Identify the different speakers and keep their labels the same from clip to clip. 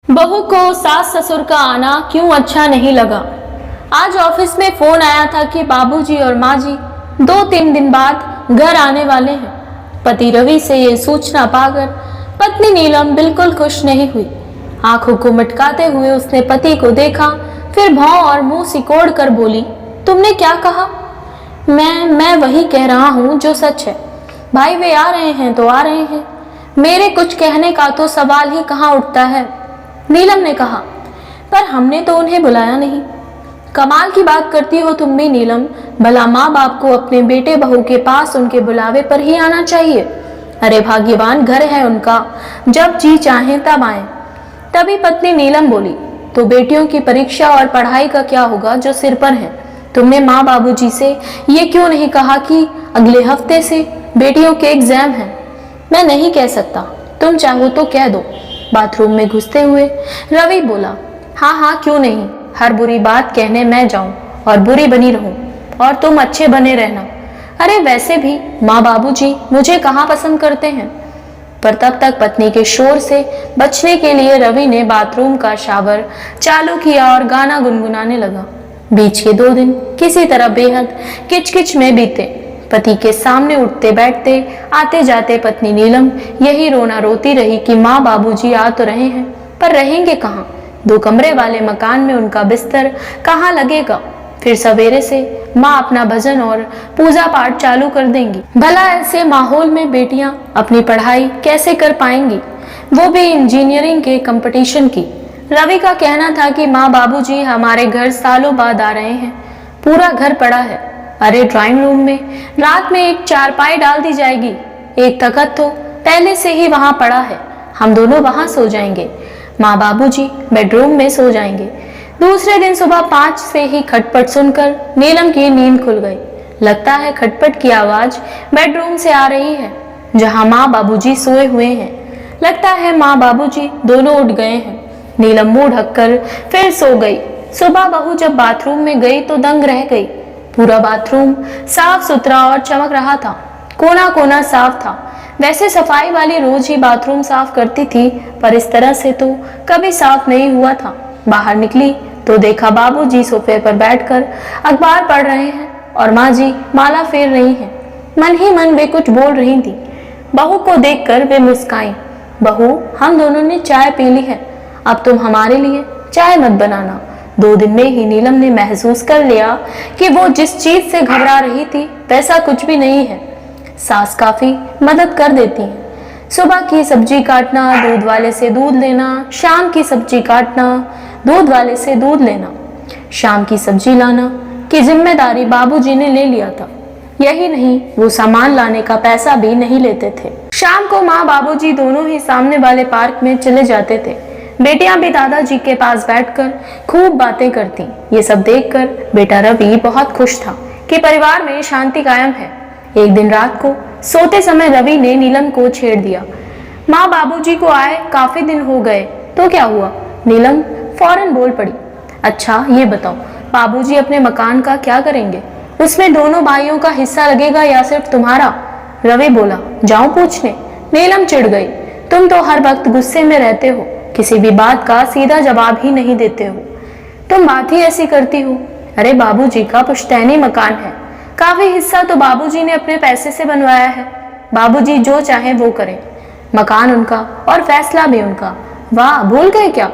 Speaker 1: बहू को सास ससुर का आना क्यों अच्छा नहीं लगा। आज ऑफिस में फोन आया था कि बाबूजी और माँ जी 2-3 दिन बाद घर आने वाले हैं। पति रवि से ये सूचना पाकर पत्नी नीलम बिल्कुल खुश नहीं हुई। आंखों को मटकाते हुए उसने पति को देखा, फिर भौं और मुंह सिकोड़ कर बोली, तुमने क्या कहा? मैं वही कह रहा हूँ जो सच है। भाई वे आ रहे हैं तो आ रहे हैं, मेरे कुछ कहने का तो सवाल ही कहाँ उठता है। नीलम ने कहा, पर हमने तो उन्हें बुलाया नहीं। कमाल की बात करती हो तुम भी नीलम, भला माँ बाप को अपने बेटे बहू के पास उनके बुलावे पर ही आना चाहिए। अरे भाग्यवान घर है उनका, जब जी चाहे तब आए। तभी पत्नी नीलम बोली, तो बेटियों की परीक्षा और पढ़ाई का क्या होगा जो सिर पर है? तुमने माँ बाबूजी से ये क्यों नहीं कहा कि अगले हफ्ते से बेटियों के एग्जाम हैं? मैं नहीं कह सकता, तुम चाहो तो कह दो। बाथरूम में घुसते हुए रवि बोला, हाँ हाँ क्यों नहीं, हर बुरी बात कहने मैं जाऊं और बुरी बनी रहूं और तुम अच्छे बने रहना। अरे वैसे भी माँ बाबूजी मुझे कहाँ पसंद करते हैं। पर तब तक पत्नी के शोर से बचने के लिए रवि ने बाथरूम का शावर चालू किया और गाना गुनगुनाने लगा। बीच के 2 दिन किसी तरह बेहद किचकिच में बीते। पति के सामने उठते बैठते आते जाते पत्नी नीलम यही रोना रोती रही कि माँ बाबूजी आ तो रहे हैं, पर रहेंगे कहाँ? 2 कमरे वाले मकान में उनका बिस्तर कहाँ लगेगा? फिर सवेरे से माँ अपना भजन और पूजा पाठ चालू कर देंगी। भला ऐसे माहौल में बेटियां अपनी पढ़ाई कैसे कर पाएंगी, वो भी इंजीनियरिंग के कंपटीशन की। रवि का कहना था कि माँ बाबूजी हमारे घर सालों बाद आ रहे हैं, पूरा घर पड़ा है। अरे ड्राइंग रूम में रात में एक चारपाई डाल दी जाएगी, एक तखत तो पहले से ही वहां पड़ा है, हम दोनों वहां सो जाएंगे, माँ बाबूजी बेडरूम में सो जाएंगे। दूसरे दिन सुबह 5 से ही खटपट सुनकर नीलम की नींद खुल गई। लगता है खटपट की आवाज बेडरूम से आ रही है, जहां माँ बाबूजी सोए हुए हैं। लगता है माँ बाबूजी दोनों उठ गए हैं। नीलम मुंह ढककर फिर सो गई। सुबह बहू जब बाथरूम में गई तो दंग रह गई। पूरा बाथरूम साफ सुथरा और चमक रहा था, कोना कोना साफ था। वैसे सफाई वाली रोज ही बाथरूम साफ करती थी, पर इस तरह से तो कभी साफ नहीं हुआ था। बाहर निकली तो देखा बाबूजी सोफे पर बैठकर अखबार पढ़ रहे हैं और माँ जी माला फेर रही हैं। मन ही मन वे कुछ बोल रही थी। बहू को देखकर वे मुस्काई, बहू हम दोनों ने चाय पी ली है, अब तुम हमारे लिए चाय मत बनाना। 2 दिन में ही नीलम ने महसूस कर लिया कि वो जिस चीज से घबरा रही थी वैसा कुछ भी नहीं है। सास काफी मदद कर देती है। सुबह की सब्जी काटना, दूध वाले से दूध लेना, शाम की सब्जी काटना, दूध वाले से दूध लेना, शाम की सब्जी लाना की जिम्मेदारी बाबूजी ने ले लिया था। यही नहीं, वो सामान लाने का पैसा भी नहीं लेते थे। शाम को माँ बाबूजी दोनों ही सामने वाले पार्क में चले जाते थे। बेटियां भी दादाजी के पास बैठकर खूब बातें करती। ये सब देखकर बेटा रवि बहुत खुश था कि परिवार में शांति कायम है। एक दिन रात को सोते समय रवि ने नीलम को छेड़ दिया, माँ बाबूजी को आए काफी दिन हो गए तो क्या हुआ? नीलम फौरन बोल पड़ी, अच्छा ये बताओ बाबूजी अपने मकान का क्या करेंगे? उसमें दोनों भाइयों का हिस्सा लगेगा या सिर्फ तुम्हारा? रवि बोला, जाऊं पूछने? नीलम चिढ़ गई, तुम तो हर वक्त गुस्से में रहते हो, किसी भी बात का सीधा जवाब ही नहीं देते हो, तुम बात ही ऐसी करती हो। अरे बाबूजी का पुश्तैनी मकान है, काफी हिस्सा तो बाबूजी ने अपने पैसे से बनवाया है। बाबूजी जो चाहे वो करें, मकान उनका और फैसला भी उनका। वाह, भूल गए क्या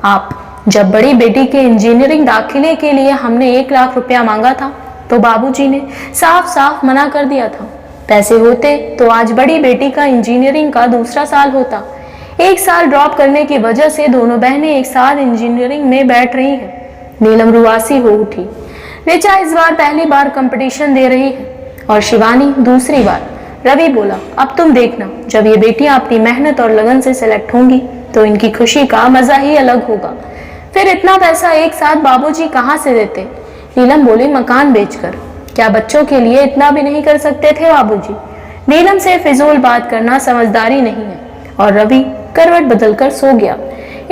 Speaker 1: आप? जब बड़ी बेटी के इंजीनियरिंग दाखिले के लिए हमने 1 लाख रुपया मांगा था तो बाबूजी ने साफ साफ मना कर दिया था। पैसे होते तो आज बड़ी बेटी का इंजीनियरिंग का दूसरा साल होता। 1 साल ड्रॉप करने की वजह से दोनों बहनें एक साथ इंजीनियरिंग में बैठ रही हैं। नीलम रुआसी हो उठी। ऋचा इस बार पहली बार कंपटीशन दे रही है और शिवानी दूसरी बार। रवि बोला, अब तुम देखना, जब ये बेटियां अपनी मेहनत और लगन से सेलेक्ट होंगी तो इनकी खुशी का मजा ही अलग होगा। फिर इतना पैसा एक साथ बाबूजी कहाँ से देते? नीलम बोली, मकान बेचकर। क्या बच्चों के लिए इतना भी नहीं कर सकते थे बाबूजी? नीलम से फिजूल बात करना समझदारी नहीं है और रवि करवट बदलकर सो गया।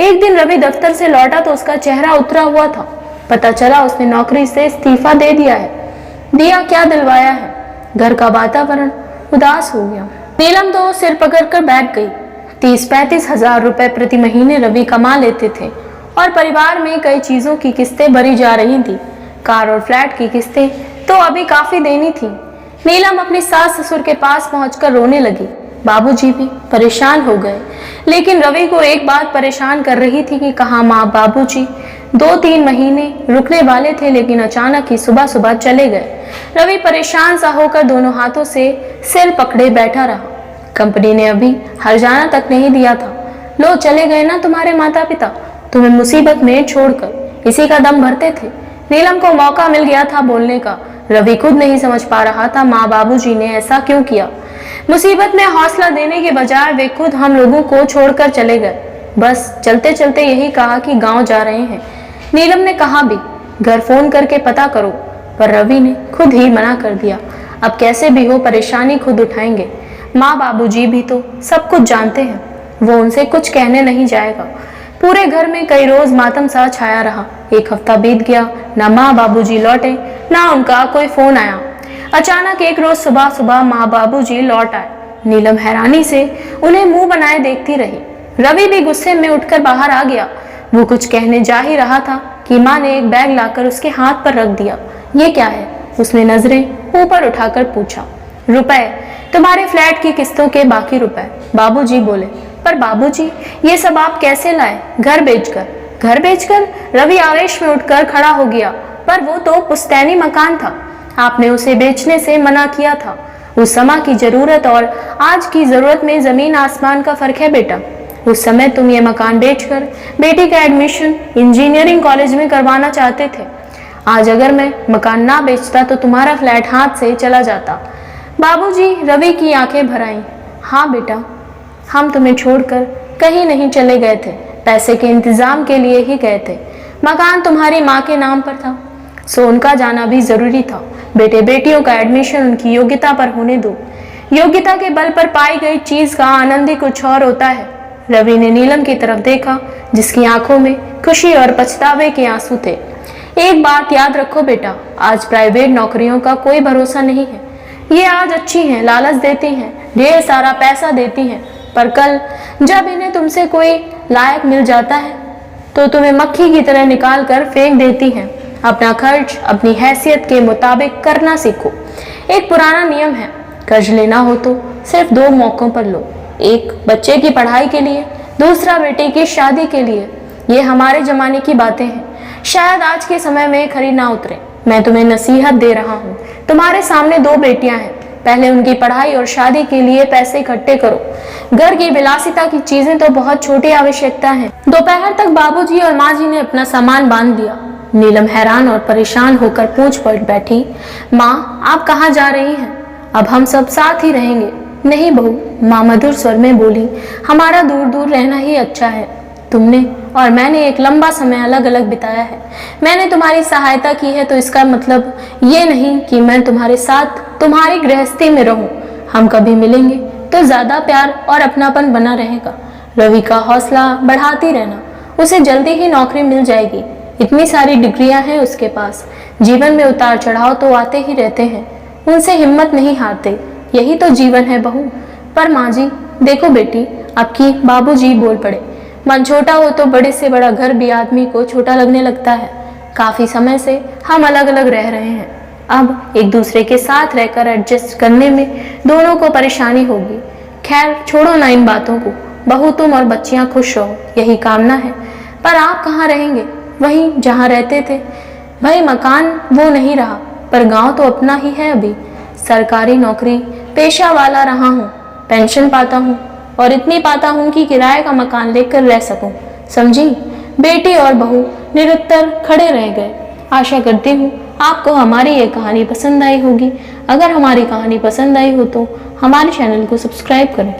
Speaker 1: एक दिन रवि दफ्तर से लौटा तो उसका चेहरा उतरा हुआ था। पता चला उसने नौकरी से इस्तीफा दे दिया है। दिया क्या दिलवाया है। घर का वातावरण उदास हो गया। नीलम तो सिर पकड़कर बैठ गई। 30-35 हजार रुपए प्रति महीने रवि कमा लेते थे और परिवार में कई चीजों की किस्तें भरी जा रही थी। कार और फ्लैट की किस्तें तो अभी काफी देनी थी। नीलम अपनी सास ससुर के पास पहुंचकर रोने लगी। बाबूजी भी परेशान हो गए, लेकिन रवि को एक बात परेशान कर रही थी कि कहाँ माँ बाबूजी 2-3 महीने रुकने वाले थे, लेकिन अचानक ही सुबह सुबह चले गए। रवि परेशान सा होकर दोनों हाथों से सिर पकड़े बैठा रहा। कंपनी ने अभी हर्जाना तक नहीं दिया था। लो चले गए ना तुम्हारे माता पिता, तुम्हें मुसीबत में छोड़कर, इसी का दम भरते थे। नीलम को मौका मिल गया था बोलने का। रवि खुद नहीं समझ पा रहा था माँ बाबूजी ने ऐसा क्यों किया। मुसीबत में हौसला देने के बजाय वे खुद हम लोगों को छोड़कर चले गए। बस चलते चलते यही कहा कि गांव जा रहे हैं। नीलम ने कहा भी घर फोन करके पता करो, पर रवि ने खुद ही मना कर दिया। अब कैसे भी हो परेशानी खुद उठाएंगे। माँ बाबूजी भी तो सब कुछ जानते हैं, वो उनसे कुछ कहने नहीं जाएगा। पूरे घर में कई रोज मातम सा छाया रहा। एक हफ्ता बीत गया, ना माँ बाबूजी लौटे, ना उनका कोई फोन आया। अचानक एक रोज सुबह सुबह माँ बाबूजी लौट आए। नीलम हैरानी से उन्हें मुंह बनाए देखती रही। रवि भी गुस्से में उठकर बाहर आ गया। वो कुछ कहने जा ही रहा था कि माँ ने एक बैग लाकर उसके हाथ पर रख दिया। ये क्या है? उसने नजरें ऊपर उठाकर पूछा। रुपए, तुम्हारे फ्लैट की किस्तों के बाकी रुपए, बाबूजी बोले। पर बाबूजी, ये सब आप कैसे लाए? घर बेचकर? घर बेचकर? रवि आवेश में उठकर खड़ा हो गया। पर वो तो पुश्तैनी मकान था, आपने उसे बेचने से मना किया था। उस समय की जरूरत और आज की जरूरत में जमीन आसमान का फर्क है बेटा। उस समय तुम ये मकान बेचकर बेटी का एडमिशन इंजीनियरिंग कॉलेज में करवाना चाहते थे। आज अगर मैं मकान ना बेचता तो तुम्हारा फ्लैट हाथ से चला जाता। बाबूजी, रवि की आंखें भर आईं। हाँ बेटा, हम तुम्हें छोड़कर कहीं नहीं चले गए थे, पैसे के इंतजाम के लिए ही गए थे। मकान तुम्हारी माँ के नाम पर था, सो उनका जाना भी जरूरी था। बेटे बेटियों का एडमिशन उनकी योग्यता पर होने दो। योग्यता के बल पर पाई गई चीज का आनंद ही कुछ और होता है। रवि ने नीलम की तरफ देखा, जिसकी आंखों में खुशी और पछतावे के आंसू थे। एक बात याद रखो बेटा, आज प्राइवेट नौकरियों का कोई भरोसा नहीं है। ये आज अच्छी हैं, लालच देती हैं, ढेर सारा पैसा देती हैं, पर कल जब इन्हें तुमसे कोई लायक मिल जाता है तो तुम्हें मक्खी की तरह निकाल कर फेंक देती हैं। अपना खर्च अपनी हैसियत के मुताबिक करना सीखो। एक पुराना नियम है, कर्ज लेना हो तो सिर्फ 2 मौकों पर लो, एक बच्चे की पढ़ाई के लिए, दूसरा बेटे की शादी के लिए। ये हमारे जमाने की बातें हैं, शायद आज के समय में खरी ना उतरे। मैं तुम्हें नसीहत दे रहा हूँ। तुम्हारे सामने 2 बेटियां हैं, पहले उनकी पढ़ाई और शादी के लिए पैसे इकट्ठे करो। घर की विलासिता की चीजें तो बहुत छोटी आवश्यकता है। दोपहर तक बाबूजी और माँ जी ने अपना सामान बांध दिया। नीलम हैरान और परेशान होकर पूछ पड़ बैठी, माँ आप कहाँ जा रही हैं? अब हम सब साथ ही रहेंगे। नहीं बहू, माँ मधुर स्वर में बोली, हमारा दूर दूर रहना ही अच्छा है। तुमने और मैंने एक लंबा समय अलग अलग बिताया है। मैंने तुम्हारी सहायता की है तो इसका मतलब ये नहीं कि मैं तुम्हारे साथ तुम्हारी गृहस्थी में रहूं। हम कभी मिलेंगे तो ज्यादा प्यार और अपनापन बना रहेगा। रवि का हौसला बढ़ाती रहना, उसे जल्दी ही नौकरी मिल जाएगी। इतनी सारी डिग्रियां हैं उसके पास। जीवन में उतार चढ़ाव तो आते ही रहते हैं, उनसे हिम्मत नहीं हारते। यही तो जीवन है बहू। पर माँ जी देखो बेटी, अब की बाबूजी बोल पड़े, मन छोटा हो तो बड़े से बड़ा घर भी आदमी को छोटा लगने लगता है। काफी समय से हम अलग अलग रह रहे हैं, अब एक दूसरे के साथ रहकर एडजस्ट करने में दोनों को परेशानी होगी। खैर छोड़ो ना इन बातों को। बहू तुम और बच्चियां खुश रहो, यही कामना है। पर आप कहाँ रहेंगे? वहीं जहाँ रहते थे। भाई मकान वो नहीं रहा, पर गांव तो अपना ही है। अभी सरकारी नौकरी पेशा वाला रहा हूँ, पेंशन पाता हूँ और इतनी पाता हूँ कि किराए का मकान लेकर रह सकूं। समझी? बेटी और बहू निरुत्तर खड़े रह गए। आशा करती हूँ आपको हमारी ये कहानी पसंद आई होगी। अगर हमारी कहानी पसंद आई हो तो हमारे चैनल को सब्सक्राइब करें।